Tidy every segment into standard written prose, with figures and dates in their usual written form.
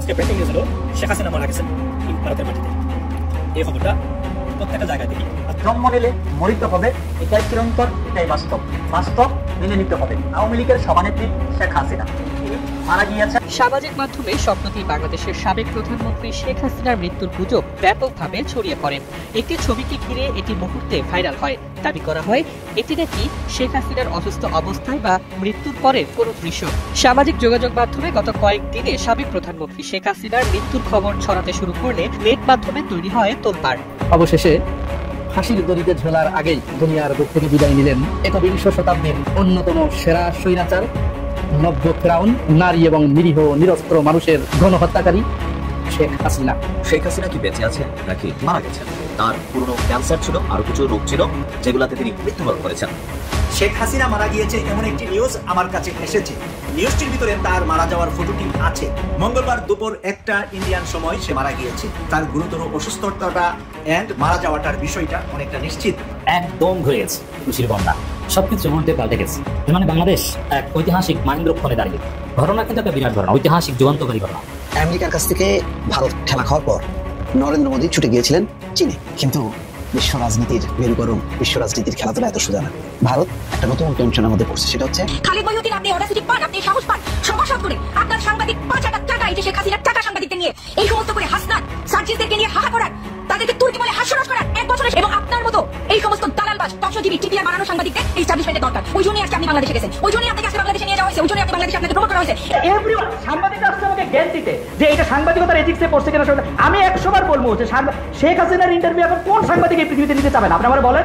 আজকে breaking news হলো শেখ হাসিনা মারা গেছেন ভারতের মাটিতে। এই খবরটা প্রত্যেকটা জায়গায় দেখি। জন্ম নিলে মরিতে হবে, এটাই চিরন্তন, এটাই বাস্তব। বাস্তব মেনে নিতে হবে। আওয়ামী লীগের সভানেত্রী শেখ হাসিনা মারা গিয়েছে। সামাজিক মাধ্যমে সম্প্রতি বাংলাদেশের সাবেক প্রধানমন্ত্রী শেখ হাসিনার মৃত্যুর গুজব ব্যাপকভাবে ছড়িয়ে পড়ে। একটি ছবিকে ঘিরে এটি মুহূর্তে ভাইরাল হয়। দাবি করা হয় এটি নাকি শেখ হাসিনার অসুস্থ অবস্থায় বা মৃত্যুর পরের কোনো দৃশ্য। সামাজিক যোগাযোগ মাধ্যমে গত কয়েকদিনে সাবেক প্রধানমন্ত্রী শেখ হাসিনার মৃত্যুর খবর ছড়াতে শুরু করলে নেট মাধ্যমে তৈরি হয় তোলপাড়। অবশেষে ফাঁসির দড়িতে ঝোলার আগেই দুনিয়ার বুক থেকে বিদায় নিলেন একবিংশ শতাব্দীর অন্যতম সেরা স্বৈরাচার, নব্য ফেরাউন, নারী এবং নিরীহ নিরস্ত্র মানুষের গণহত্যাকারী শেখ হাসিনা। শেখ হাসিনা কি বেঁচে আছেন নাকি মারা গেছেন? তার পুরনো ক্যান্সার ছিল, আরো কিছু রোগ ছিল যেগুলাতে তিনি মৃত্যুবরণ করেছেন। শেখ হাসিনা মারা গিয়েছে এমন একটি নিউজ আমার কাছে এসেছে। নিউজটির ভিতরে তার মারা যাওয়ার ফটোটি আছে। মঙ্গলবার দুপুর 1টা ইন্ডিয়ান সময় সে মারা গিয়েছে। তার গুরুতর অসুস্থতাটা এন্ড মারা যাওয়াটার বিষয়টা অনেকটা নিশ্চিত। একদম ঘুরে গেছে খুশির বন্যা, সবকিছু মুহূর্তে পাল্টে গেছে। মানে বাংলাদেশ এক ঐতিহাসিক মাহেন্দ্রক্ষণে দাঁড়িয়ে। ঘটনা কিন্তু একটা বিরাট ঘটনা, ঐতিহাসিক যুগান্তকারী ঘটনা। আমেরিকার কাছ থেকে ভারত খেলা খাওয়ার পর নরেন্দ্র মোদী ছুটে গিয়েছিলেন চীনে। কিন্তু বিশ্ব রাজনীতির মেরুকরণ, বিশ্ব রাজনীতির খেলাধুলা এত সোজা না। ভারত একটা নতুন টেনশনের মধ্যে পড়ছে, সেটা হচ্ছে খালিদ মহিউদ্দিন, আপনি অডাসিটি পান, আপনি সাহস পান, সমাজসদ করে আপনার সাংবাদিক 5,000 টাকা এই যে শেখ হাসিনার টাকা সাংবাদিকদের নিয়ে এই সমস্ত করে হাসনাত সার্জিসদেরকে নিয়ে হাহা করার, তাদেরকে তুর্কি বলে হাস্যরস করার 1 বছরে, এবং আপনার মতো এই সমস্ত দালালবাজ তথ্যজীবী টিপিআর বানানো সাংবাদিকদের এস্টাবলিশমেন্টের দরকার। ওই জন্যই আজকে আপনি বাংলাদেশে গেছেন, ওই জন্যই আপনাকে আজকে বাংলাদেশে নিয়ে যাওয়া হয়েছে, ওই জন্যই আপনি বাংলাদেশে আপনাকে প্রমোট করা হয়েছে। এভরিওয়ান সাংবাদিক আসছে আমাকে জ্ঞান দিতে যে এটা সাংবাদিকতার এথিক্সে পড়ছে কিনা। আমি 100 বার বলবো যে শেখ হাসিনার ইন্টারভিউ এখন কোন সাংবাদিক এই পৃথিবীতে নিতে চাবেন? আপনি আমার বলেন।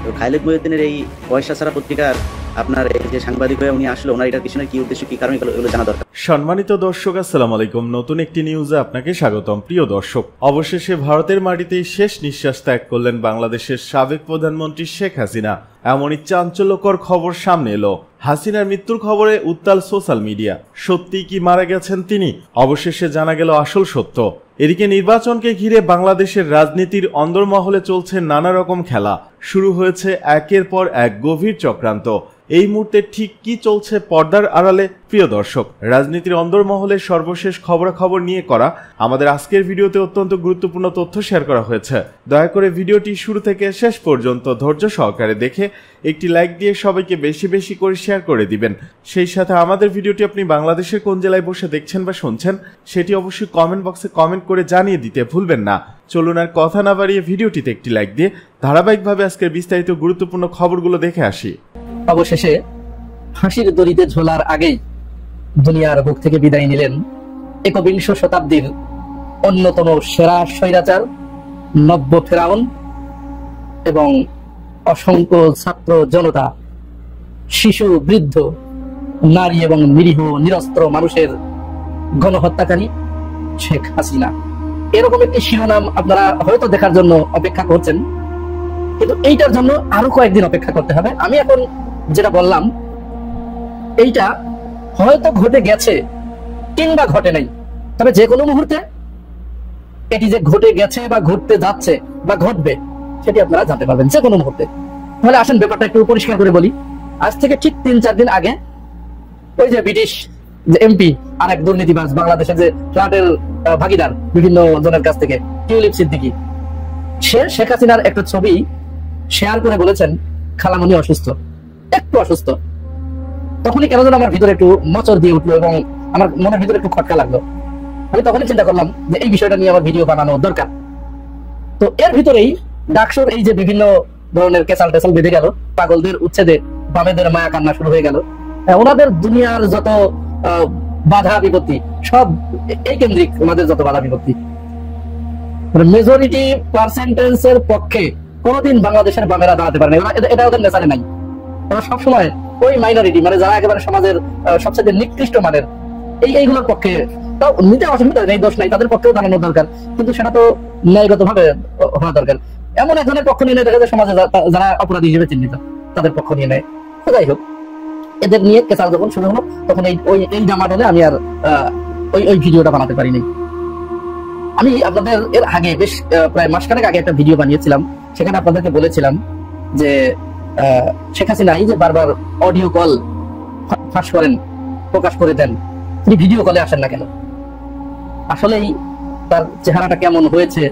তো খালিদ মহিউদ্দিনের এই পয়সা ছাড়া পত্রিকার আপনার এই যে সাংবাদিক হয়ে উনি আসলে ওনার এটার পিছনে কি উদ্দেশ্য, কি কারণ, এগুলো জানা দরকার। সম্মানিত দর্শক, আসসালামু আলাইকুম। নতুন একটি নিউজে আপনাকে স্বাগতম। প্রিয় দর্শক, অবশেষে ভারতের মাটিতেই শেষ নিঃশ্বাস ত্যাগ করলেন বাংলাদেশের সাবেক প্রধানমন্ত্রী শেখ হাসিনা। এমনই চাঞ্চল্যকর খবর সামনে এলো। হাসিনার মৃত্যুর খবরে উত্তাল সোশ্যাল মিডিয়া। সত্যি কি মারা গেছেন তিনি? অবশেষে জানা গেল আসল সত্য। এদিকে নির্বাচনকে ঘিরে বাংলাদেশের রাজনীতির অন্দরমহলে চলছে নানা রকম খেলা। শুরু হয়েছে একের পর এক গভীর চক্রান্ত। এই মুহূর্তে ঠিক কি চলছে পর্দার আড়ালে? প্রিয় দর্শক, রাজনীতির অন্দরমহলের সর্বশেষ খবরাখবর নিয়ে করা আমাদের আজকের ভিডিওতে অত্যন্ত গুরুত্বপূর্ণ তথ্য শেয়ার করা হয়েছে। দয়া করে ভিডিওটি শুরু থেকে শেষ পর্যন্ত ধৈর্য সহকারে দেখে একটি লাইক দিয়ে সবাইকে বেশি বেশি করে শেয়ার করে দিবেন। সেই সাথে আমাদের ভিডিওটি আপনি বাংলাদেশের কোন জেলায় বসে দেখছেন বা শুনছেন সেটি অবশ্যই কমেন্ট বক্সে কমেন্ট করে জানিয়ে দিতে ভুলবেন না। চলুন আর কথা না বাড়িয়ে ভিডিওটিতে একটি লাইক দিয়ে ধারাবাহিকভাবে আজকের বিস্তারিত গুরুত্বপূর্ণ খবরগুলো দেখে আসি। অবশেষে ফাঁসির দড়িতে ঝোলার আগেই দুনিয়ার বুক থেকে বিদায় নিলেন একবিংশ শতাব্দীর অন্যতম সেরা স্বৈরাচার, নব্য ফেরাউন এবং অসংখ্য ছাত্র জনতা, শিশু, বৃদ্ধ, নারী এবং নিরীহ নিরস্ত্র মানুষের গণহত্যাকারী শেখ হাসিনা। এরকম একটি শিরোনাম আপনারা হয়তো দেখার জন্য অপেক্ষা করছেন, কিন্তু এইটার জন্য আরো কয়েকদিন অপেক্ষা করতে হবে। আমি এখন যেটা বললাম এইটা হয়তো ঘটে গেছে কিংবা ঘটে নাই, তবে যে কোনো মুহূর্তে এটি যে ঘটে গেছে বা ঘটতে যাচ্ছে বা ঘটবে সেটি আপনারা জানতে পারবেন যে কোনো মুহূর্তে। তাহলে আসেন ব্যাপারটা একটু পরিষ্কার করে বলি। আজ থেকে ঠিক 3-4 দিন আগে ওই যে ব্রিটিশ যে এমপি আর এক দুর্নীতিবাজ, বাংলাদেশের যে ফ্ল্যাটের ভাগিদার বিভিন্ন জনের কাছ থেকে, টিউলিপ সিদ্দিকী, সে শেখ হাসিনার একটা ছবি শেয়ার করে বলেছেন খালামণি অসুস্থ, একটু অসুস্থ। তখনই কেন যেন আমার ভিতরে একটু মচর দিয়ে উঠলো এবং আমার মনের ভিতরে একটু খটকা লাগলো। আমি তখনই চিন্তা করলাম যে এই বিষয়টা নিয়ে আমার ভিডিও বানানো দরকার। তো এর ভিতরেই ডাকসুর এই যে বিভিন্ন ধরনের কেসাল টেসাল বেঁধে গেল, পাগলদের উচ্ছেদে বামেদের মায়া কান্না শুরু হয়ে গেল। ওনাদের দুনিয়ার যত বাধা বিপত্তি সব এই কেন্দ্রিক, ওনাদের যত বাধা বিপত্তি, মেজরিটি পার্সেন্টেজের পক্ষে কোনোদিন বাংলাদেশের বামেরা দাঁড়াতে পারে না। এটা ওদের নেচারে নাই। ওরা সবসময় ওই মাইনরিটি, মানে যারা একেবারে সমাজের সবচেয়ে নিকৃষ্ট মানের, এইগুলোর পক্ষে তাও নিতে অসুবিধা নেই, দোষ নাই, তাদের পক্ষেও দাঁড়ানোর দরকার, কিন্তু সেটা তো ন্যায়গত ভাবে হওয়া দরকার। এমন একজনের পক্ষ নিয়ে দেখা যায় সমাজে যারা অপরাধী হিসেবে চিহ্নিত তাদের পক্ষ নিয়ে নেয়। যাই হোক, এদের নিয়ে কেসাল যখন শুরু হলো তখন এই জামা হলে আমি আর ওই ভিডিওটা বানাতে পারিনি। আমি আপনাদের এর আগে বেশ প্রায় মাসখানেক আগে একটা ভিডিও বানিয়েছিলাম, সেখানে আপনাদেরকে বলেছিলাম যে শেখ হাসিনা এই যে বারবার অডিও কল ফাঁস করেন, প্রকাশ করে দেন, তিনি ভিডিও কলে আসেন না কেন? আসলেই তার চেহারাটা কেমন হয়েছে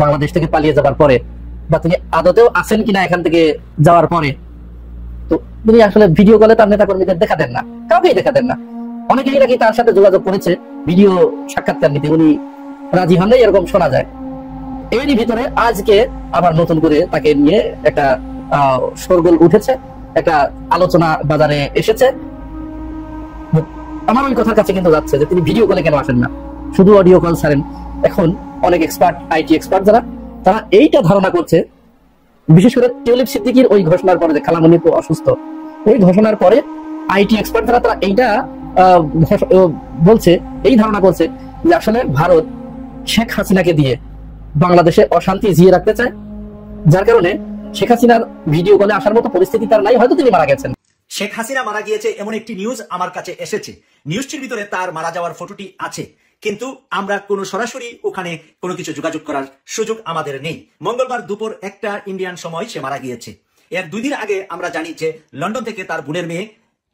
বাংলাদেশ থেকে পালিয়ে যাবার পরে, বা তিনি আদতেও আছেন কিনা এখান থেকে যাওয়ার পরে। তো তিনি আসলে ভিডিও কলে তার নেতা কর্মীদের দেখা দেন না, কাউকেই দেখা দেন না। অনেকেই নাকি তার সাথে যোগাযোগ করেছে ভিডিও সাক্ষাৎকার নিতে, উনি রাজি হন নাই এরকম শোনা যায়। এরই ভিতরে আজকে আবার নতুন করে তাকে নিয়ে একটা শোরগোল উঠেছে, একটা আলোচনা বাজারে এসেছে। আমার ওই কথার কাছে কিন্তু যাচ্ছে যে তিনি ভিডিও কলে কেন আসেন না, শুধু অডিও কল ছাড়েন। এখন অনেক এক্সপার্ট, আইটি এক্সপার্ট যারা, তারা এইটা ধারণা করছে, বিশেষ করে টিউলিপ সিদ্দিকীর ওই ঘোষণার পরে যে খালামণি তো অসুস্থ, ওই ঘোষণার পরে আইটি এক্সপার্ট যারা তারা এইটা বলছে, এই ধারণা করছে যে আসলে ভারত শেখ হাসিনাকে দিয়ে বাংলাদেশে অশান্তি জিয়ে রাখতে চায়, যার কারণে শেখ হাসিনার ভিডিও কলে আসার মতো পরিস্থিতি তার নাই, হয়তো তিনি মারা গেছেন। শেখ হাসিনা মারা গিয়েছে এমন একটি নিউজ আমার কাছে এসেছে। নিউজটির ভিতরে তার মারা যাওয়ার ফটোটি আছে, কিন্তু আমরা কোনো সরাসরি ওখানে কোনো কিছু যোগাযোগ করার সুযোগ আমাদের নেই। মঙ্গলবার দুপুর 1টা ইন্ডিয়ান সময় সে মারা গিয়েছে। এর 2 দিন আগে আমরা জানি যে লন্ডন থেকে তার বোনের মেয়ে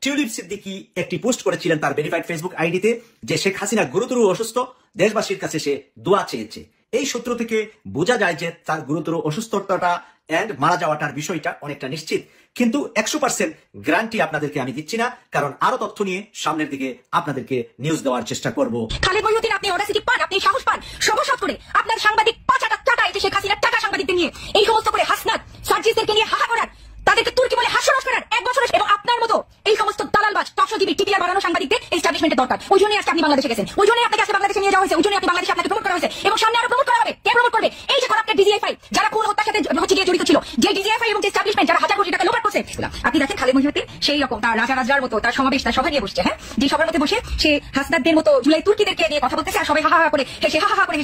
টিউলিপ সিদ্দিকী একটি পোস্ট করেছিলেন তার ভেরিফাইড ফেসবুক আইডিতে যে শেখ হাসিনা গুরুতর অসুস্থ, দেশবাসীর কাছে সে দোয়া চেয়েছে। এই সূত্র থেকে বোঝা যায় যে তার গুরুতর অসুস্থতাটা এন্ড মারা যাওয়াটার বিষয়টা অনেকটা নিশ্চিত, কিন্তু 100% গ্যারান্টি আপনাদেরকে আমি দিচ্ছি না, কারণ আরো তথ্য নিয়ে সামনের দিকে আপনাদেরকে নিউজ দেওয়ার চেষ্টা করব। খালেদ মহিউদ্দিন, আপনি অডাসিটি পান, আপনি সাহস পান, সবসাত করে আপনার সাংবাদিক পাঁচাটা টাকা এসে শেখ হাসিনার টাকা সাংবাদিকদের নিয়ে এই সমস্ত করে হাসনাত সার্জিসদেরকে নিয়ে হাহা করার, তাদেরকে তুর্কি বলে হাস্যরস করার 1 বছরের, এবং আপনার মতো এই সমস্ত দালালবাজ টকশো টিভি টিপিআর বানানো সাংবাদিকদের এস্টাবলিশমেন্টের দরকার। ওই জন্যই আজকে আপনি বাংলাদেশে গেছেন, ওই জন্যই আপনাকে আজকে বাংলাদেশে নিয়ে যাওয়া হয়েছে, ওই জন্যই আপনি বাংলাদেশে আপনাকে প্রমোট করা হয়েছে, এবং সামনে আরো প্রমোট করা হবে। কে প্রমোট করবে? এই যে করাপ্টেড ডিজিএফআই, যারা খুন হত্যার সাথে গিয়ে জড়িত ছিল, যে ডিজিএফআই এবং যে এস্টাবলিশমেন্ট যারা হাজার কোটি টাকা লোপাট করছে। আপনি দেখেন খালেদ মহিউদ্দিন সেই রকম তার রাজার মতো তার সমাবেশ, তার সভা নিয়ে বসছে, হ্যাঁ, যে সবার মধ্যে বসে সে হাসনাতদের মতো জুলাই তুর্কিদেরকে নিয়ে কথা বলতেছে, আর সবাই হাহা করে হেসে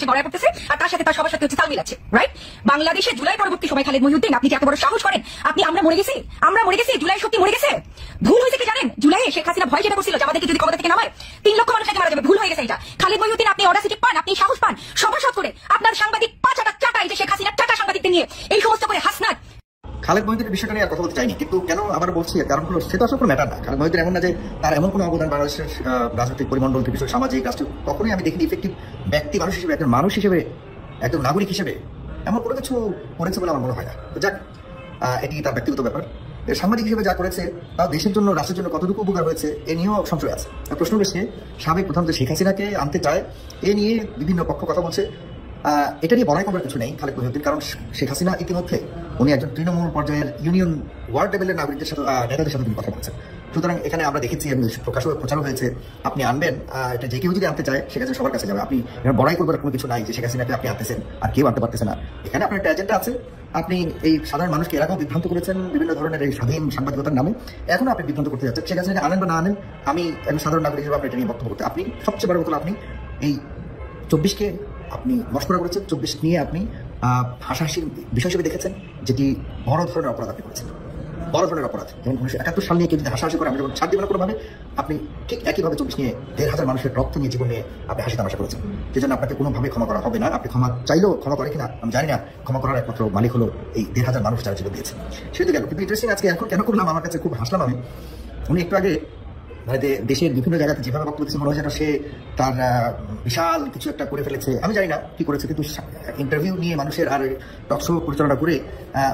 গড়ায় পড়তেছে, আর তার সাথে তার সবার সাথে হচ্ছে তাল মিলাচ্ছে, রাইট? বাংলাদেশে জুলাই পরবর্তী সময় খালেদ মহিউদ্দিন, আপনি যে এত বড় সাহস করেন, আপনি আমরা মরে গেছি, জুলাই সত্যি মরে গেছে। ভুল হয়েছে কি জানেন? জুলাই শেখ হাসিনা ভয় যেটা করছিল যে আমাদেরকে যদি ক্ষমতা থেকে নামায় 3 লক্ষ মানুষ মারা যাবে, ভুল হয়ে গেছে এটা। খালেদ মহিউদ্দিন, আপনি অডাসিটি পান, আপনি সাহস পান, সবসাত করে আপনার সাংবাদিক পাঁচাটা টাকা এসে শেখ হাসিনার টাকা সাংবাদিকদের নিয়ে এই সমস্ত করে হাসনাত। খালেদ মহিউদ্দিনের বিষয়টা নিয়ে আর কথা বলতে চাইনি, কিন্তু কেন আবার বলছি, কারণ হলো সেটা আসলে কোনো ম্যাটার না। খালেদ মহিউদ্দিন এমন না যে তার এমন কোনো অবদান বাংলাদেশের রাজনৈতিক পরিমণ্ডল থেকে সামাজিক রাষ্ট্র কখনোই আমি দেখিনি ইফেক্টিভ ব্যক্তি মানুষ হিসেবে, একজন মানুষ হিসেবে, একজন নাগরিক হিসেবে এমন কোনো কিছু করেছে বলে আমার মনে হয় না। তো যাক, এটি তার ব্যক্তিগত ব্যাপার। সাংবাদিক হিসেবে যা করেছে তা দেশের জন্য, রাষ্ট্রের জন্য কতটুকু উপকার হয়েছে এ নিয়েও সংশয় আছে। প্রশ্ন হচ্ছে সাবেক প্রধানমন্ত্রী শেখ হাসিনাকে আনতে চায়, এ নিয়ে বিভিন্ন পক্ষ কথা বলছে। এটা নিয়ে বড়াই করার কিছু নেই খালেদ মহিউদ্দিন, কারণ শেখ হাসিনা ইতিমধ্যে উনি একজন তৃণমূল পর্যায়ের ইউনিয়ন ওয়ার্ড লেভেলের নাগরিকদের সাথে, নেতাদের সাথে তিনি কথা বলছেন। সুতরাং এখানে আমরা দেখেছি, প্রচারও হয়েছে, আপনি আনবেন, এটা যে কেউ যদি আনতে চায় সেক্ষেত্রে সবার কাছে যাবে। আপনি বড়াই করবার কোনো কিছু নাই যে শেখ হাসিনাকে আপনি আনতেছেন আর কেউ আনতে পারতেছে না। এখানে আপনার একটা এজেন্ডা আছে। আপনি এই সাধারণ মানুষকে এর আগেও বিভ্রান্ত করেছেন বিভিন্ন ধরনের এই স্বাধীন সাংবাদিকতার নামে, এখন আপনি বিভ্রান্ত করতে যাচ্ছেন। শেখ হাসিনাকে আনেন বা না আনেন, আমি একজন সাধারণ নাগরিক হিসেবে আপনি এটা নিয়ে বক্তব্য করতে, আপনি সবচেয়ে বড় কথা, আপনি এই 24কে আপনি মস্করা করেছেন, 24 নিয়ে আপনি হাসাহাসির বিষয় হিসেবে দেখেছেন, যেটি বড় ধরনের অপরাধ আপনি করেছেন, বড় ধরনের অপরাধ। যেমন 1971 সাল নিয়ে কেউ যদি হাসাহাসি করে আমি যখন ছাড় দিব না কোনোভাবে, আপনি ঠিক একইভাবে 24 নিয়ে 1,500 মানুষের রক্ত নিয়ে জীবন নিয়ে আপনি হাসি তামাশা করেছেন, সেই জন্য আপনাকে কোনোভাবে ক্ষমা করা হবে না। আপনি ক্ষমা চাইলেও ক্ষমা করে কিনা আমি জানি না, ক্ষমা করার একমাত্র মালিক হলো এই 1,500 মানুষ যারা জীবন দিয়েছে। সেটা গেল, কিন্তু ইন্টারেস্টিং আজকে এখন কেন করলাম, আমার কাছে খুব হাসলাম আমি। উনি একটু আগে মানে দেশের বিভিন্ন জায়গাতে যেভাবে বক্তব্য দিচ্ছে, মনে হয় যেন সে তার বিশাল কিছু একটা করে ফেলেছে। আমি জানি না কি করেছে, কিন্তু ইন্টারভিউ নিয়ে মানুষের আর টকশো পরিচালনা করে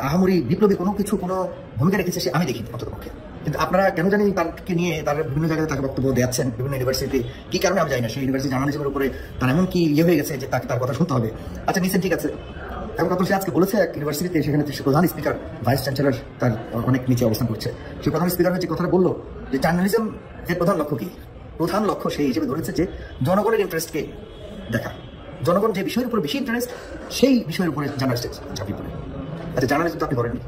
আহামরি বিপ্লবী কোনো ভূমিকা রেখেছে সে আমি দেখিনি অন্ততপক্ষে। কিন্তু আপনারা কেন জানি তাকে নিয়ে তার বিভিন্ন জায়গায় তাকে বক্তব্য দিচ্ছেন বিভিন্ন ইউনিভার্সিটি, কি কারণে আমি জানি না। সেই ইউনিভার্সিটি জার্নালিজমের উপরে তার এমন কি হয়ে গেছে যে তাকে তার কথা শুনতে হবে। আচ্ছা নিশ্চয় ঠিক আছে, এখন কথা সে আজকে বলেছে এক ইউনিভার্সিটিতে, সেখানে প্রধান স্পিকার ভাইস চ্যান্সেলর তার অনেক নিচে অবস্থান করছে, সেই প্রধান স্পিকার যে কথাটা বললো যে জার্নালিজম এর প্রধান লক্ষ্য কি, প্রধান লক্ষ্য সেই হিসেবে ধরেছে যে জনগণের ইন্টারেস্টকে দেখা, জনগণ যে বিষয়ের উপরে বেশি ইন্টারেস্ট সেই বিষয়ের উপরে জার্নালিস্ট ঝাঁপিয়ে পড়ে। আচ্ছা জার্নালিজম তো আপনি করেননি,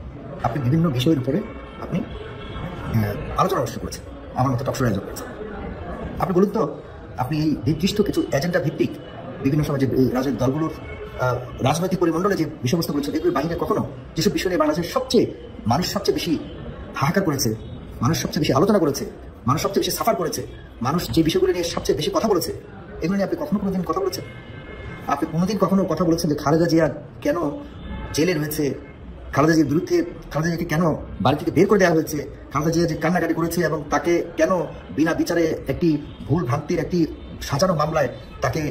আপনি বিভিন্ন বিষয়ের উপরে আপনি আলোচনা অনুষ্ঠিত করেছেন, আমার মতো টকশো আয়োজন করেছেন। আপনি বলুন তো, আপনি এই নির্দিষ্ট কিছু এজেন্ডা ভিত্তিক বিভিন্ন সময় যে রাজনৈতিক দলগুলোর রাজনৈতিক পরিমণ্ডলে যে বিষয়বস্তু করেছেন, এগুলি বাহিনী কখনো যেসব বিষয় নিয়ে বাংলাদেশের মানুষ সবচেয়ে বেশি হাহাকার করেছে, মানুষ সবচেয়ে বেশি আলোচনা করেছে, মানুষ সবচেয়ে বেশি সাফার করেছে, মানুষ যে বিষয়গুলো নিয়ে সবচেয়ে বেশি কথা বলেছে, এগুলো নিয়ে আপনি কোনোদিন কথা বলেছেন? আপনি কোনোদিন কখনো কথা বলেছেন যে খালেদা জিয়া কেন জেলে রয়েছে, খালেদা জিয়ার বিরুদ্ধে খালেদা জিয়াকে কেন বাড়ি থেকে বের করে দেওয়া হয়েছে, খালেদা জিয়া যে কান্নাকাটি করেছে এবং তাকে কেন বিনা বিচারে একটি ভুল ভ্রান্তির একটি সাজানো মামলায় তাকে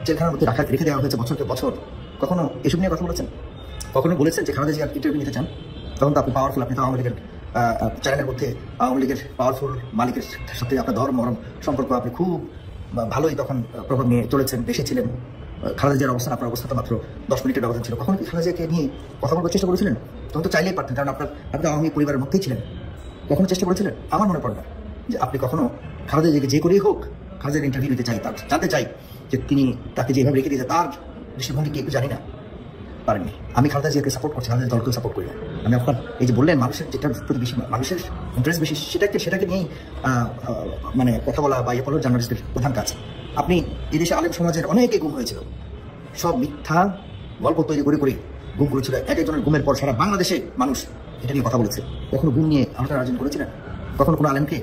জেলখানার মধ্যে রেখে দেওয়া হয়েছে বছরকে বছর, কখনো এসব নিয়ে কথা বলেছেন? কখনো বলেছেন যে খালেদা জিয়ার ইন্টারভিউ নিতে চান? তখন তো আপনি পাওয়ারফুল, আপনি তো আওয়ামী লীগের চ্যানেলের মধ্যে আওয়ামী লীগের পাওয়ারফুল মালিকের সাথে আপনার ধর্ম মরম সম্পর্ক, আপনি খুব ভালোই তখন প্রভাব নিয়ে চলেছেন, বেশি ছিলেন। খালেদা জিয়ার অবস্থান, আপনার অবস্থা তো মাত্র 10 মিনিটের ব্যবধান ছিল। কখনো কি খালেদা জিয়াকে নিয়ে কথা বলার চেষ্টা করেছিলেন? তখন তো চাইলেই পারতেন, কারণ আপনি আওয়ামী পরিবারের মধ্যেই ছিলেন। কখনো চেষ্টা করেছিলেন? আমার মনে পড়ে না যে আপনি কখনো খালেদা জিয়াকে যে করেই হোক খালেদার ইন্টারভিউ নিতে চাই, তার জানতে চাই যে তিনি তাকে যেভাবে রেখে দিয়েছে তার দৃষ্টিভঙ্গি কি একটু জানি না, পারেননি। আমি খালেদা জিয়াকে সাপোর্ট করছি, খালেদা দলকেও সাপোর্ট করি না। আমি আপনার এই যে বললেন মানুষের যেটার প্রতি বেশি, মানুষের ইন্টারেস্ট বেশি, সেটাকে নিয়েই মানে কথা বলা বা বলার জার্নালিস্টের প্রধান কাজ। আপনি এদেশে আলেম সমাজের অনেকে গুম হয়েছিল, সব মিথ্যা গল্প তৈরি করে গুম করেছিল। এক একজনের গুমের পর সারা বাংলাদেশে মানুষ এটা নিয়ে কথা বলেছে। কখনো গুম নিয়ে আলোচনা আয়োজন করেছিলেন? কখনো কোনো আলেমকে,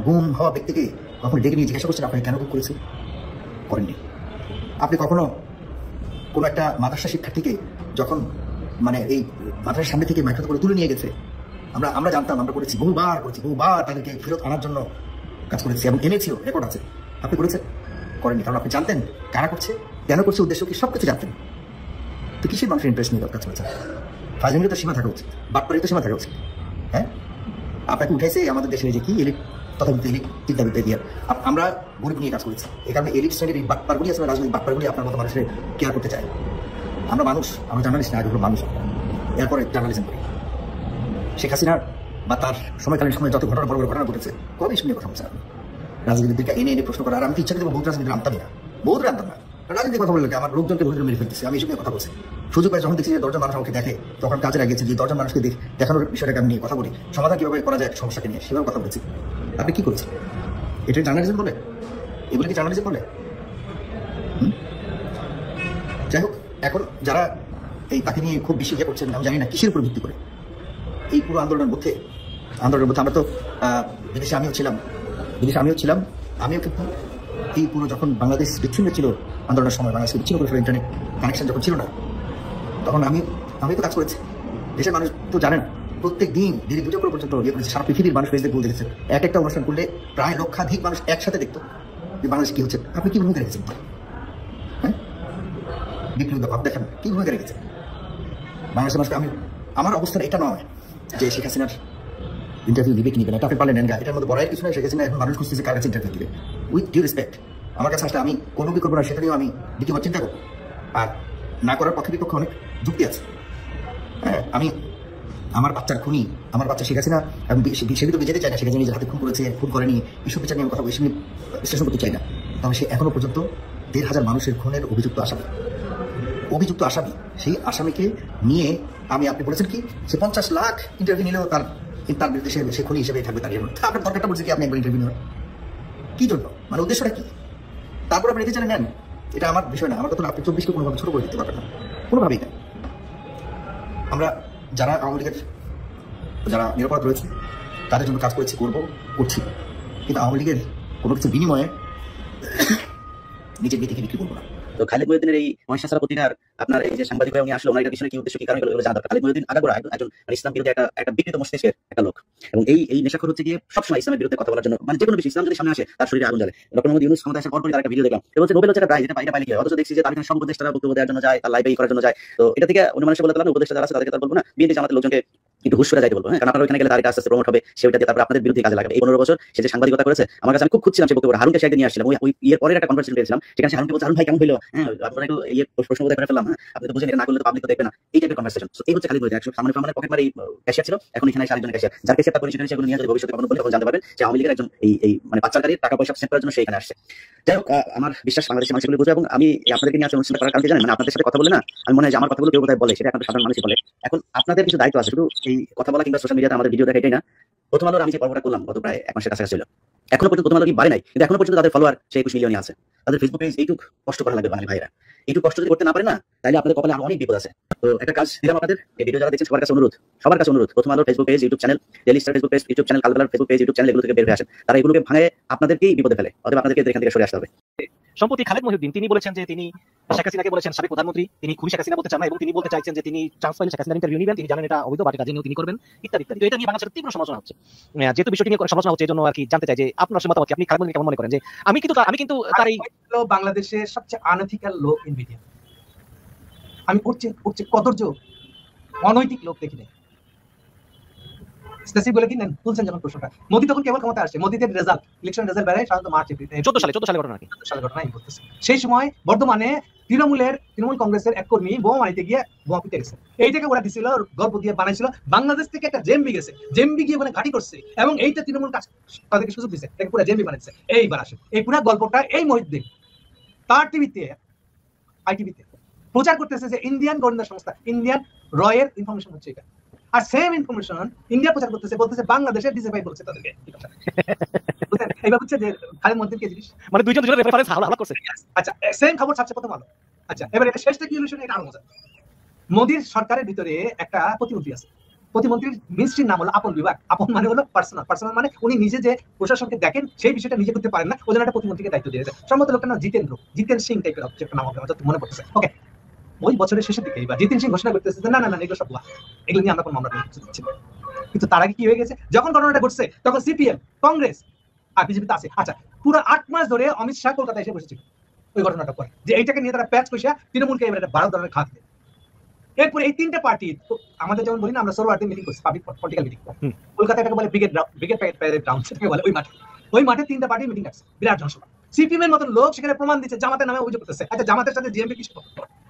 গুম হওয়া ব্যক্তিকে কখনো ডেকে নিয়ে জিজ্ঞাসা করছেন আপনাকে কেন গুম করেছে? করেননি। আপনি কখনো কোনো একটা মাদ্রাসা শিক্ষার্থীকে যখন মানে এই মাদ্রাসার সামনে থেকে মাইক্রোফোন করে তুলে নিয়ে গেছে, আমরা জানতাম, আমরা করেছি, বহুবার তাদেরকে ফেরত আনার জন্য কাজ করেছি এবং এনেছিও, রেকর্ড আছে। আপনি করেছেন? করেননি, কারণ আপনি জানতেন কারা করছে, কেন করছে, উদ্দেশ্য কি, সব কিছু জানতেন। তো কিসের মানুষের ইন্টারেস্ট নিয়ে কাজ করেছেন? ফাজলামির তো সীমা থাকা উচিত, বাটপাড়ির তো সীমা থাকা উচিত। হ্যাঁ, আপনাকে উঠেছে আমাদের দেশের যে কি এলিট, তথাকথিত এলিট চিন্তাবিদ্যা দিয়ে আমরা গরিব নিয়ে কাজ করেছি। এই কারণে এলিট শ্রেণীর এই বাটপারগুলি আছে, রাজনৈতিক বাটপারগুলি আপনার মতো মানুষের কেয়ার করতে চায়। আমরা মানুষ, আমরা জার্নালিস্ট না, আগে হলো মানুষ। এরপরে জার্নালিজম করি। শেখ হাসিনার বা তার সময়কালীন সময় যত ঘটনা, বড় বড় ঘটনা ঘটেছে, কবে শুনে কথা বলছেন আপনি? রাজনীতিবিদকে এনে প্রশ্ন করা। আর আমি ইচ্ছা করবো বহুত রাজনীতি আনতামই না, বহুত আনতাম না। রাজনীতি কথা বললে আমার লোকজনকে বহু মেরে ফেলতেছে, আমি এসব নিয়ে কথা বলছি। সুযোগ পাই যখন দেখছি যে 10 জন মানুষ আমাকে দেখে, তখন কাজে লাগিয়েছে যে 10 জন মানুষকে দেখানোর বিষয়টাকে আমি নিয়ে কথা বলি, সমাধান কিভাবে করা যায় সমস্যাকে নিয়ে, সেভাবে কথা বলেছি। আপনি কি করেছেন? এটা জার্নালিজম বলে? এগুলো কি জার্নালিজম বলে? যাই হোক, এখন যারা এই তাকে নিয়ে খুব বেশি ইয়ে করছেন, আমি জানি না কিসের উপর ভিত্তি করে এই পুরো আন্দোলনের মধ্যে আমরা তো বিদেশে আমিও ছিলাম, আমিও কিন্তু এই পুরো যখন বাংলাদেশ বিচ্ছিন্ন ছিল আন্দোলনের সময়, বাংলাদেশ বিচ্ছিন্ন করে ফেলে, ইন্টারনেট কানেকশন যখন ছিল না, তখন আমি তো কাজ করেছি। দেশের মানুষ তো জানে না, প্রত্যেক দিন দিদি 2টা করে পর্যন্ত ইয়ে করেছে, সারা পৃথিবীর মানুষ ফেসবুক বলে দেখেছে। একটা অনুষ্ঠান করলে প্রায় লক্ষাধিক মানুষ একসাথে দেখতো যে বাংলাদেশ কি হচ্ছে। আপনি কি ভূমিকা রেখেছেন? হ্যাঁ, বিপ্লবী ভাব দেখেন কি ভূমিকা রেখেছেন বাংলাদেশের মানুষকে। আমার অবস্থান এটা নয় যে শেখ হাসিনার ইন্টারভিউ দিবে কি নিবে না, এটা আপনি পারলেন নেন গা, এটার মধ্যে বড়াই কিছু নয়। শেখ হাসিনা এখন মানুষ খুঁজতেছে কার কাছে ইন্টারভিউ দিবে। উইথ ডিউ রেসপেক্ট, আমার কাছে আসলে আমি কোনো কি করবো না সেটা নিয়েও আমি দ্বিতীয়বার চিন্তা করবো। আর না করার পক্ষে বিপক্ষে অনেক যুক্তি আছে। হ্যাঁ, আমি আমার বাচ্চার খুনি, আমার বাচ্চা শেখ হাসিনা, আমি সে ভিতরে যেতে চাই না। শেখ হাসিনা নিজের হাতে খুন করেছে, খুন করেনি, এসব বিচার নিয়ে আমি কথা বলছি, বিশ্লেষণ করতে চাই না। তবে সে এখনো পর্যন্ত 1,500 মানুষের খুনের অভিযুক্ত আসামি। সেই আসামিকে নিয়ে আপনি বলেছেন কি সে 50 লাখ ইন্টারভিউ নিলেও তার বিরুদ্ধে সে খুনি হিসেবে থাকবে। তার আপনার দরকারটা বলছে কি আপনি একবার ইন্টারভিউ নেন কি জন্য, মানে উদ্দেশ্যটা কি? তারপর আপনি নিতে চান নেন, এটা আমার বিষয় না। আমার কথা আপনি 24কে কোনোভাবে ছোট করে দিতে পারবেন না, কোনোভাবেই না। আমরা যারা আওয়ামী লীগের যারা নিরাপরাধ রয়েছে তাদের জন্য কাজ করছি, কিন্তু আওয়ামী লীগের কোনো কিছু বিনিময়ে নিজের নীতিকে বিক্রি করবো না। তো খালিদ মহিউদ্দিনের এই মহেশাছড়া পত্রিকার আপনার এই যে সাংবাদিক হয়ে উনি আসলে ওনার পিছনে কি উদ্দেশ্য, কি কারণ, এগুলো জানা দরকার। খালিদ মহিউদ্দিন আগাগোড়া একজন ইসলাম বিরোধী একটা বিকৃত মস্তিষ্কের একটা লোক, এবং এই নেশাখোর হচ্ছে গিয়ে সবসময় ইসলামের বিরুদ্ধে কথা বলার জন্য, মানে যে কোনো বিষয় ইসলাম যদি সামনে আসে তার শরীরে আগুন জ্বলে। ডক্টর মোহাম্মদ ইউনূস ক্ষমতায় আসার পরপরই তার একটা ভিডিও দেখলাম, এটা হচ্ছে নোবেল হচ্ছে একটা প্রাইজ, এটা পাইলে কি, অথচ দেখছি যে তার এখানে সব উপদেষ্টারা বক্তব্য দেওয়ার জন্য যায়, তার লাইভে করার জন্য যায়। তো এটা থেকে অন্য মানুষের বলে তাহলে উপদেষ্টা যারা আছে তাদেরকে তার বলবো না, বিএনপি জামাতের লোকজনকে একটু হুশ করে যাইতে বলবো। হ্যাঁ, কারণ আপনারা ওখানে গেলে তার কাছে প্রমোট হবে, সেটা দিয়ে তারপর আপনাদের বিরুদ্ধে কাজে লাগাবে। এই 15 বছর সে যে সাংবাদিকতা করেছে, আমার কাছে আমি খুব খুঁজছিলাম সে বক্তব্য। হারুনকে সাইডে নিয়ে আসছিলাম, ওই এর পরের একটা কনভারসেশন পেয়েছিলাম, সেখানে হারুনকে বলছে, হারুন ভাই কেমন হইলো, হ্যাঁ আপনারা একটু প্রশ্ন করে ফেললাম, হ্যাঁ আপনি তো বুঝেন এটা না করলে তো পাবলিক তো দেখবে না, এই টাইপের কনভারসেশন। সো এই হচ্ছে খালিদ মহিউদ্দিন, একশো সামনে পকেট মারি ক্যাশিয়ার ছিল, এখন এখানে আরেকজন ক্যাশিয়ার, যার ক্যাশিয়ার তার পরিচয় সেগুলো নিয়ে যদি ভবিষ্যতে কখনো বলে তখন জানতে পারবেন যে আওয়ামী লীগের একজন এই মানে পাচারকারীর টাকা পয়সা সেভ করার জন্য সে এখানে আসছে। যাই হোক, আমার বিশ্বাস বাংলাদেশের মানুষগুলো বুঝবে, এবং আমি আপনাদেরকে নিয়ে আসলে অনুষ্ঠানটা করার কারণে জানেন, মানে আপনাদের সাথে কথা বলে না, আমি মনে হয় যে আমার কথাগুলো কেউ কোথায় বলে, সেটা এখন সাধারণ মানুষই বলে। এখন আপনাদের কিছু দায়িত্ব আছে, শুধু এই কথা বলা কিংবা সোশ্যাল মিডিয়াতে আমাদের ভিডিও দেখা এটাই না। প্রথম আলোর আমি যে পর্বটা করলাম গত প্রায় 1 মাসের কাছাকাছি ছিল, এখনো পর্যন্ত প্রথম আলো কি বাড়ে নাই, কিন্তু এখনো পর্যন্ত তাদের ফলোয়ার 21 মিলিয়নই আছে। তাদের ফেসবুক পেজ এইটুকু কষ্ট করা লাগবে বাঙালি ভাইরা, এইটুকু কষ্ট যদি করতে না পারে না, তাইলে আপনাদের কপালে আরো অনেক বিপদ আছে। তো একটা কাজ দিলাম আপনাদের, এই ভিডিও যারা দেখছেন সবার কাছে অনুরোধ Prothom Alo Facebook page, YouTube channel, Daily Star Facebook page, YouTube channel, কালবেলার ফেসবুক পেজ, ইউটিউব চ্যানেল, এগুলো থেকে বের হয়ে আসেন। তারা এগুলোকে ভাঙে আপনাদেরকেই বিপদে ফেলে, অতএব আপনাদেরকে এখান থেকে সরে আসতে হবে। সম্প্রতি খালেদ মহিউদ্দিন তিনি বলেছেন যে তিনি শেখ হাসিনাকে বলেছেন সাবেক প্রধানমন্ত্রী, তিনি খুনি শেখ হাসিনা বলতে চান না, এবং তিনি বলতে চাইছেন যে তিনি চান্স পাইলে শেখ হাসিনার ইন্টারভিউ নেবেন, তিনি জানেন এটা অবৈধ, বাট কাজে নিয়েও তিনি করবেন, ইত্যাদি ইত্যাদি। তো এটা নিয়ে বাংলাদেশের তীব্র সমালোচনা হচ্ছে। যেহেতু বিষয়টি নিয়ে সমালোচনা হচ্ছে, এই জন্য আর কি জানতে চাই যে আপনার মতামত কি, আপনি খালেদ মহিউদ্দিন কেমন মনে করেন? যে আমি কিন্তু তার এই বাংলাদেশের সবচেয়ে আনএথিক্যাল লোক ইন মিডিয়া, আমি উঠছে কদর্য অনৈতিক লোক দেখি নাই। স্পেসিফিক বলে কি নেন তুলছেন যখন প্রশ্নটা, মোদি তখন কেবল ক্ষমতা আসছে, মোদিদের রেজাল্ট, ইলেকশন রেজাল্ট বেড়ায় সাধারণত মার্চ 14 সালে ঘটনা নাকি 14 সালে ঘটনা বলতেছে। সেই সময় বর্তমানে তৃণমূল কংগ্রেসের এক কর্মী বোমা মারিতে গিয়ে বোমা পিটে গেছে। এইটাকে ওরা দিছিল, গল্প দিয়ে বানাইছিল, বাংলাদেশ থেকে একটা জেএমবি গেছে, জেএমবি গিয়ে ওখানে ঘাঁটি করছে, এবং এইটা তৃণমূল তাদেরকে সুযোগ দিচ্ছে, এটাকে পুরো জেএমবি বানাচ্ছে। এইবার আসে এই পুরো গল্পটা এই মহিউদ্দিন তার টিভিতে, আইটিভিতে প্রচার করতেছে যে ইন্ডিয়ান গোয়েন্দা সংস্থা, ইন্ডিয়ান রয়ের ইনফরমেশন হচ্ছে এটা, আর সেম ইনফরমেশন ইন্ডিয়া প্রচার বলতেছে বাংলাদেশের ডিজিএফআই বলছে তাদেরকে। বুঝলেন, এইবার হচ্ছে যে খালেদ মহিউদ্দিন কে জিনিস, মানে দুইজন রেফারেন্স হাওলা করছে। আচ্ছা, সেম খবর ছাড়ছে প্রথম আলো। আচ্ছা, এবার এটা শেষটা কি হলো, এটা আরো মজা। মোদির সরকারের ভিতরে একটা প্রতিমন্ত্রী আছে, প্রতিমন্ত্রীর মিনিস্ট্রির নাম হলো আপন বিভাগ। আপন মানে হলো পার্সোনাল মানে উনি নিজে যে প্রশাসনকে দেখেন সেই বিষয়টা নিজে করতে পারেন না, ওই জন্য একটা প্রতিমন্ত্রীকে দায়িত্ব দিয়েছে। সম্ভবত লোকটা নাম জিতেন সিং টাইপের একটা নাম হবে, মনে পড়তেছে। ওকে, ওই বছরের শেষের দিকে এবার জিতেন সিং ঘোষণা করতেছে যে না এগুলো সব এগুলো নিয়ে আমরা কোনো মামলা করছি। কিন্তু তার আগে কি হয়ে গেছে, যখন ঘটনাটা ঘটছে তখন সিপিএম, কংগ্রেস আর বিজেপিতে আছে। আচ্ছা, পুরো 8 মাস ধরে অমিত শাহ কলকাতায় এসে বসেছিল ওই ঘটনাটা পরে, যে এইটাকে নিয়ে তারা প্যাচ কইসা তৃণমূলকে এবার একটা 12 ধরনের খাত দেয়। এরপরে এই তিনটে পার্টি, আমাদের যেমন বলি না আমরা সরোয়ার্দে মিটিং করছি, পাবলিক পলিটিক্যাল মিটিং, কলকাতায় এটাকে বলে ব্রিগেড প্যারেড গ্রাউন্ড, সেটাকে বলে ওই মাঠে তিনটা পার্টি মিটিং আছে, বিরাট জনসভা। সিপিএম এর মতন লোক সেখানে প্রমাণ দিচ্ছে, জামাতের নামে অভিযোগ করতেছে। আচ্ছা, জামাতের সাথে জিএমপি কি,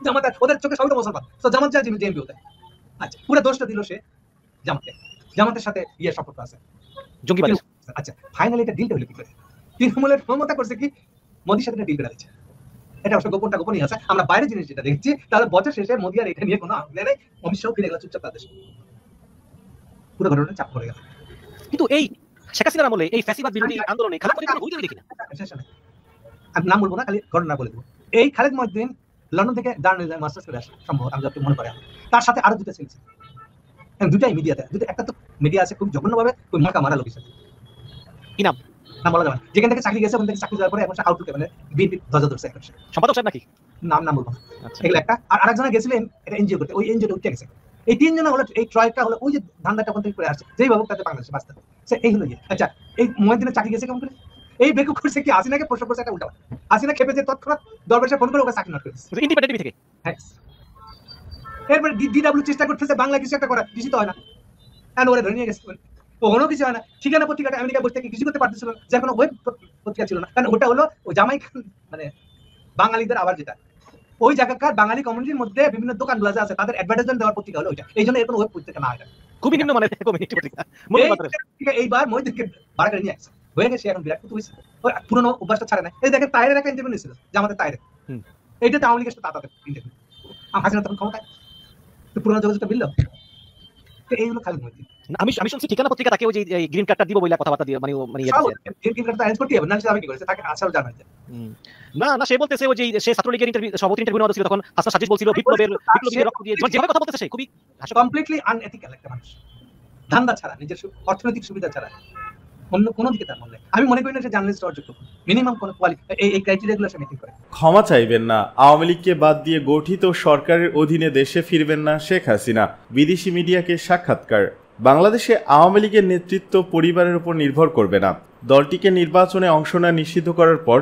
জামাত ওদের চোখে সবাই তো মুসলমান, তো জামাত যায় জিএমপি হতে। আচ্ছা, পুরো দোষটা দিল সে জামাতের সাথে ইয়ে সম্পর্ক আছে, জঙ্গিবাদ। আচ্ছা, ফাইনালি এটা ডিলটা হলো কি করে, তৃণমূলের ক্ষমতা করছে কি মোদির সাথে ডিল করে দিচ্ছে। এটা অবশ্য গোপনই আছে, আমরা বাইরে জিনিস যেটা দেখছি। তাহলে বছর শেষে মোদি আর এটা নিয়ে কোনো আগ্রহ নেই, অমিত শাহ ফিরে গেল চুপচাপ তাদের পুরো ঘটনাটা চাপ পড়ে গেল। কিন্তু এই শেখ হাসিনার আমলে এই ফ্যাসিবাদ বিরোধী আন্দোলনে খালেদ মহিউদ্দিন ভূমিকা দেখি না। আমি নাম বলবো না, খালি ঘটনা বলে দেবো। এই খালেদ মহিউদ্দিন লন্ডন থেকে জার্নালিজম মাস্টার্স করে আসে সম্ভবত, আমি যতটুকু মনে করি। তার সাথে আরো দুটো ছেলে ছিল, দুটাই মিডিয়াতে, একটা তো মিডিয়া আছে খুব জঘন্যভাবে ওই মার্কা মারা লোকের সাথে, কি নাম বলা যাবে না, যেখান থেকে চাকরি গেছে ওখান থেকে চাকরি যাওয়ার পরে এখন আউটলুকে মানে বিএনপি ধ্বজা ধরছে একটা সম্পাদক সাহেব নাকি, নাম বলবো না, এগুলো একটা। আর আরেকজনে গেছিলেন এটা এনজিও করতে, ওই এনজিওটা উঠে গেছে। এই তিনজনে হলো এই ট্রয়টা হলো ওই যে ধান্দাটা কোন থেকে করে আসছে, যেই ভাবুক তাতে বাংলাদেশে বাঁচতে হবে। এই হলো আচ্ছা, এই মহিউদ্দিনের চাকরি গেছে কেমন করে, এই বেকুব করছে কি হাসিনাকে প্রশ্ন করছে একটা উল্টা, হাসিনা খেপে যে তৎক্ষণাৎ দরবারে ফোন করে ওকে চাকরি নট করেছে ইন্ডিপেন্ডেন্ট টিভি থেকে। হ্যাঁ, এরপর ডিডব্লিউ চেষ্টা করতেছে বাংলা কিছু একটা করা, কিছু তো হয় না, এন্ড ওরে ধরে নিয়ে গেছে, কোনো কিছু হয় না। ঠিকানা পত্রিকাটা আমেরিকা বসে থেকে কিছু করতে পারতেছিল, যে কোনো ওয়েব পত্রিকা ছিল না, কারণ ওটা হলো ওই জামাই মানে বাঙালিদের আবার যেটা ওই জায়গাকার বাঙালি কমিউনিটির মধ্যে বিভিন্ন দোকানগুলো আছে তাদের অ্যাডভার্টাইজমেন্ট দেওয়ার পত্রিকা হলো ওইটা, এই জন্য এরকম ওয়েব পত্রিকা না, এটা খুবই নিম্নমানের কমিউনিটি পত্রিকা। এইবার মহিউদ্দিনকে বাড়া করে নিয়ে আসছে, হয়ে গেছে এখন বিরাট কিছু পুরনো অভ্যাসটা ছাড়ে না। এই দেখেন তাইরের একটা ইন্টারভিউ নিয়েছিল, যে আমাদের তাইরে এইটাতে আওয়ামী লীগের সাথে তাদের ইন্টারভিউ, হাসিনা তখন ক্ষমতায়, তো পুরনো যোগাযোগটা মিলল। এইগুলো খালেদ মহিউদ্দিন। আমি শুনছি ঠিকানা পত্রিকা তাকে ওই যে গ্রিন কার্ডটা দিব বলে কথাবার্তা দিয়ে মানে গ্রিন কার্ডটা অ্যারেঞ্জ করতে হবে না, সেটা আমি কি করেছে তাকে আসার জানা যায় না সে বলতেছে ওই যে সে ছাত্রলীগের ইন্টারভিউ সভাপতি ইন্টারভিউ নেওয়া ছিল, তখন হাসান সাজিদ বলছিল বিপ্লবের রক্ত দিয়ে, যেভাবে কথা বলতেছে সে খুবই কমপ্লিটলি আনএথিক্যাল একটা মানুষ, ধান্দা ছাড়া, নিজের অর্থনৈতিক সুবিধা ছাড়া অন্য কোনো দিকে তার মনে নেই। আমি মনে করি না সে জার্নালিস্ট হওয়ার যোগ্য, মিনিমাম কোনো এই ক্রাইটেরিয়াগুলো সে মেনটেন করে। ক্ষমা চাইবেন না, আওয়ামী লীগকে বাদ দিয়ে গঠিত সরকারের অধীনে দেশে ফিরবেন না শেখ হাসিনা। বিদেশি মিডিয়াকে সাক্ষাৎকার। বাংলাদেশে আওয়ামী লীগের নেতৃত্ব পরিবারের উপর নির্ভর করবে না। দলটিকে নির্বাচনে অংশ নেওয়া নিষিদ্ধ করার পর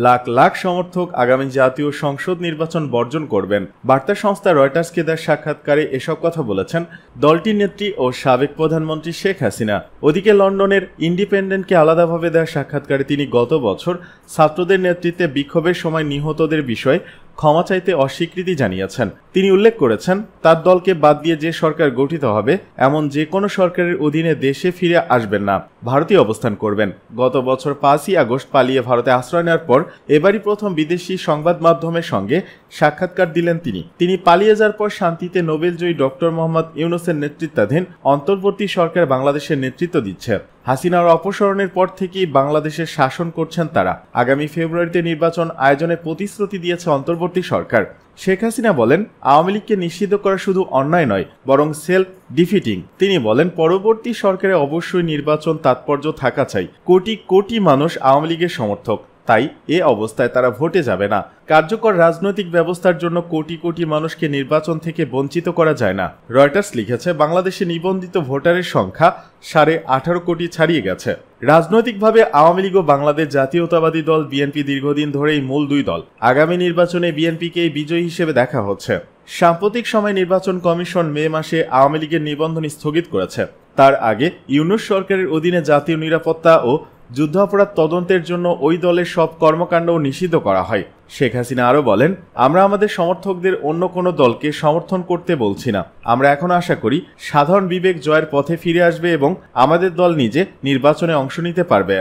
লাখ লাখ সমর্থক আগামী জাতীয় সংসদ নির্বাচন বর্জন করবেন। বার্তা সংস্থা রয়টার্সকে দেওয়া সাক্ষাৎকারে এসব কথা বলেছেন দলটির নেত্রী ও সাবেক প্রধানমন্ত্রী শেখ হাসিনা। ওদিকে লন্ডনের ইন্ডিপেন্ডেন্টকে আলাদাভাবে দেওয়া সাক্ষাৎকারে তিনি গত বছর ছাত্রদের নেতৃত্বে বিক্ষোভের সময় নিহতদের বিষয়ে ক্ষমা চাইতে অস্বীকৃতি জানিয়েছেন। তিনি উল্লেখ করেছেন তার দলকে বাদ দিয়ে যে সরকার গঠিত হবে এমন যে কোনো সরকারের অধীনে দেশে ফিরে আসবেন না, ভারতীয় অবস্থান করবেন। গত বছর 5ই আগস্ট পালিয়ে ভারতে আশ্রয় নেওয়ার পর এবারই প্রথম বিদেশি সংবাদ মাধ্যমের সঙ্গে সাক্ষাৎকার দিলেন তিনি পালিয়ে যাওয়ার পর শান্তিতে নোবেলজয়ী ডক্টর মোহাম্মদ ইউনূসের নেতৃত্বাধীন অন্তর্বর্তী সরকার বাংলাদেশের নেতৃত্ব দিচ্ছে। হাসিনার অপসারণের পর থেকেই বাংলাদেশের শাসন করছেন তারা। আগামী ফেব্রুয়ারিতে নির্বাচন আয়োজনে প্রতিশ্রুতি দিয়েছে অন্তর্বর্তী সরকার। শেখ হাসিনা বলেন, আওয়ামী লীগকে নিষিদ্ধ করা শুধু অন্যায় নয়, বরং সেলফ ডিফিটিং। তিনি বলেন, পরবর্তী সরকারে অবশ্যই নির্বাচন তাৎপর্য থাকা চাই। কোটি কোটি মানুষ আওয়ামী লীগের সমর্থক, তাই এ অবস্থায় তারা ভোটে যাবে না। কার্যকর রাজনৈতিক ব্যবস্থার জন্য কোটি কোটি মানুষকে নির্বাচন থেকে বঞ্চিত করা যায় না। রয়টার্স লিখেছে, বাংলাদেশে নিবন্ধিত ভোটারের সংখ্যা 18.5 কোটি ছাড়িয়ে গেছে। রাজনৈতিকভাবে আওয়ামী লীগ ও বাংলাদেশ জাতীয়তাবাদী দল বিএনপি দীর্ঘদিন ধরেই মূল দুই দল। আগামী নির্বাচনে বিএনপিকে বিজয়ী হিসেবে দেখা হচ্ছে। সাম্প্রতিক সময় নির্বাচন কমিশন মে মাসে আওয়ামী লীগের নিবন্ধন স্থগিত করেছে। তার আগে ইউনূস সরকারের অধীনে জাতীয় নিরাপত্তা ও যুদ্ধাপরাধ তদন্তের জন্য ওই দলের সব কর্মকাণ্ডও নিষিদ্ধ করা হয়। শেখ হাসিনা আরও বলেন, আমরা আমাদের সমর্থকদের অন্য কোনো দলকে সমর্থন করতে বলছি না। আমরা এখন আশা করি সাধারণ বিবেক জয়ের পথে ফিরে আসবে এবং আমাদের দল নিজে নির্বাচনে অংশ নিতে পারবে।